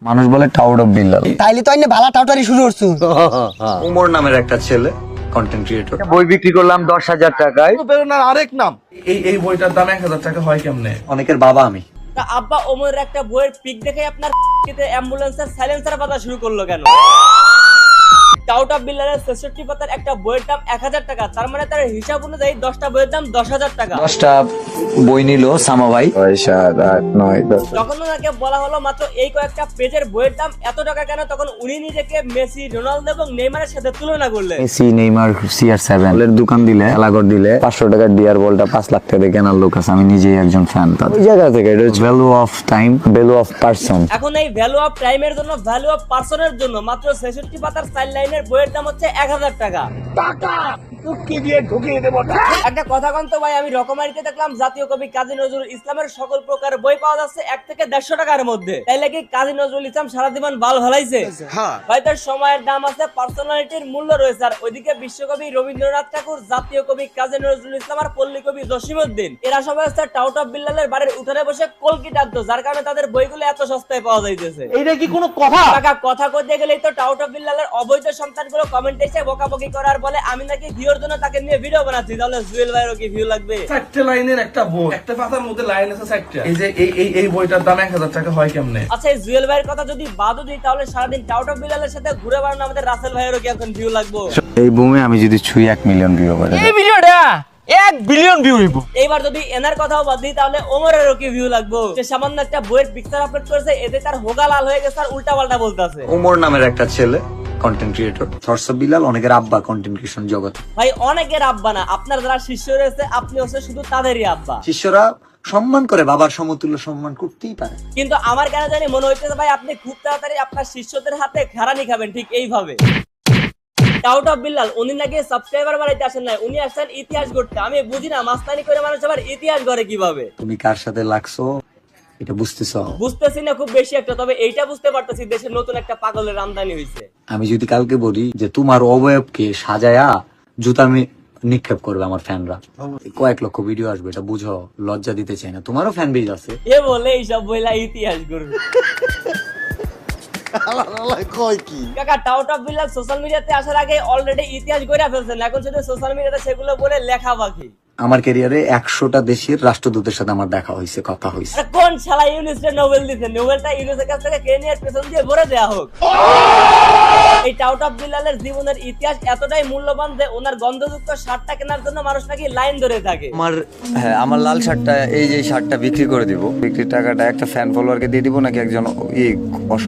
মানুষ বলে tout of Billal. তাইলে তো আইনে ভালা টাউটারি শুরু করছো। উমর নামের একটা ছেলে কন্টেন্ট ক্রিয়েটর, বই বিক্রি করলাম 10,000 টাকায়। প্রেরণার আরেক নাম। এই বইটার দাম 1,000 টাকা হয় কেমনে? অনেকের বাবা আমি। তা আব্বা ওমরের একটা বইয়ের পিক দেখে আপনার অ্যাম্বুলেন্সের সাইলেন্সার বাজা শুরু করলো কেন? টাউট অফ বিল্লালের 66 পাতার একটা বইয়ের দাম 1000 টাকা, তার মানে তার হিসাব অনুযায়ী 10টা বইয়ের দাম 10,000 টাকা। 10টা বই নিল সামা ভাই। 6, 7, 8, 9, 10। যখন ওনাকে বলা হলো মাত্র এই কয়েকটা পেজের বইয়ের দাম এত টাকা কেন, তখন উনি নিজেকে মেসি, রোনালদো এবং নেইমারের সাথে তুলনা করলেন। মেসি, নেইমার, CR7 এর দোকান দিলে, এলাগর দিলে 500 টাকার ডিয়ার বলটা 5 লাখ টাকা দিয়ে কেনার লোক আছে। আমি নিজেই একজন ফ্যান। ওই জায়গা থেকে এটা value of time, value of person. এখন এই ভ্যালু অফ টাইমের জন্য, ভ্যালু অফ পার্সনের জন্য মাত্র 66 পাতার 4 লাইনের বইয়ের দাম হচ্ছে 1000 টাকা। একটা কথা কন তো ভাই, আমি রকমারিতে দেখলাম জাতীয় কবি কাজী নজরুল ইসলামের সকল প্রকার বই পাওয়া যাচ্ছে 1 থেকে 150 টাকার মধ্যে। তাইলে কি কাজী নজরুল ইসলাম সারা জীবন বাল ভালাইছে? ভাই তার সময়ের দাম আছে, পার্সোনালিটির মূল্য রয়েছে। আর ওইদিকে বিশ্বকবি রবীন্দ্রনাথ ঠাকুর, জাতীয় কবি কাজী নজরুল ইসলাম আর পল্লী কবি জসিমউদ্দিন, এরা সবাই হচ্ছে টাউট অফ বিল্লালের বাড়ির উঠানে বসে কলকি টানতো, যার কারণে তাদের বইগুলো এত সস্তায় পাওয়া যাইতেছে। এইটা কি কোনো কথা? টাকা কথা কইতে গেলেই তো টাউট অফ বিল্লালের অবৈধ সন্তানগুলো কমেন্টে এসে বকাবকি করার বলে আমি নাকি ভিউর জন্য তাকে নিয়ে ভিডিও বানাচ্ছি। তাহলে জুয়েল ভাইয়েরও কি ভিউ লাগবে? 4 লাইনের একটা বই, একটা পাতার মধ্যে লাইন আছে 4টা। এই যে এই বইটার দাম 1,000 টাকা হয় কেমনে? আচ্ছা, এই জুয়েল ভাইয়ের কথা যদি বাদও দিই, তাহলে সারাদিন টাউট অফ বিল্লালের সাথে ঘুরে বেড়ানো আমাদের রাসেল ভাইয়েরও কি এখন ভিউ লাগবে? এই বুমে আমি যদি ছুঁই 1 মিলিয়ন ভিউ করে এই ভিডিওটা 1 বিলিয়ন ভিউ হইব। এইবার যদি এনার কথাও বাদ দিই, তাহলে ওমরেরও কি ভিউ লাগবে? সে সামান্য একটা বইয়ের পিকচার আপলোড করেছে, এতে তার হোগা লাল হয়ে গেছে আর উল্টা পাল্টা বলতেছে। উমর নামের একটা ছেলে content creator, thoughts of Billal অনেকের আব্বা কন্টেন্ট ক্রিয়েশন জগতে। ভাই অনেকের আব্বা না, আপনার যারা শিষ্য রয়েছে আপনি হচ্ছে শুধু তাদেরই আব্বা। শিষ্যরা সম্মান করে, বাবার সমতুল্য সম্মান করতেই পারে। কিন্তু আমার কেন জানি মনে হইতেছে ভাই আপনি খুব তাড়াতাড়ি আপনার শিষ্যদের হাতে ঘাড়ানি খাবেন, ঠিক এইভাবে। টাউট অফ বিল্লাল উনি নাকি সাবস্ক্রাইবার বাড়াইতে আসেন না, উনি আসছেন ইতিহাস গড়তে। আমি বুঝি না মাস্তানি করে মানুষ আবার ইতিহাস গড়ে কিভাবে। তুমি কার সাথে লাগছো এটা বুঝতেছো? বুঝতেছি না খুব বেশি একটা, তবে এইটা বুঝতে পারতেছি দেশের নতুন একটা পাগলের আমদানি হয়েছে। আমি যদি কালকে বলি যে তোমার অবয়বকে সাজায়া জুতা নিক্ষেপ করবে আমার ফ্যানরা, কয়েক লক্ষ ভিডিও আসবে, এটা বুঝো। লজ্জা দিতে চাই না, তোমারও ফ্যান বেজ আছে। এ বলে এইসব বইলা ইতিহাস গড়বে। কাকা টাউট অফ বিল্লাল সোশ্যাল মিডিয়াতে আসার আগে অলরেডি ইতিহাস গড়ে ফেলছেন, এখন শুধু সোশ্যাল মিডিয়াতে সেগুলো বলে লেখা বাকি। আমার ক্যারিয়ারে 100টা দেশের রাষ্ট্রদূতের সাথে আমার দেখা হয়েছে, কথা হয়েছে। আরে কোন শালা ইউনিসের নোবেল দিছে? নোবেলটা ইউনিসের কাছ থেকে কেনিয়ার পেছন দিয়ে ভরে দেয়া হোক। এই টাউট অফ বিল্লালের জীবনের ইতিহাস এতটাই মূল্যবান যে ওনার গন্ধযুক্ত শার্টটা কেনার জন্য মানুষ নাকি লাইন ধরে থাকে। আমার লাল শার্টটা, এই যে শার্টটা বিক্রি করে দিব, বিক্রির টাকাটা একটা ফ্যান ফলোয়ারকে দিয়ে দিব নাকি একজন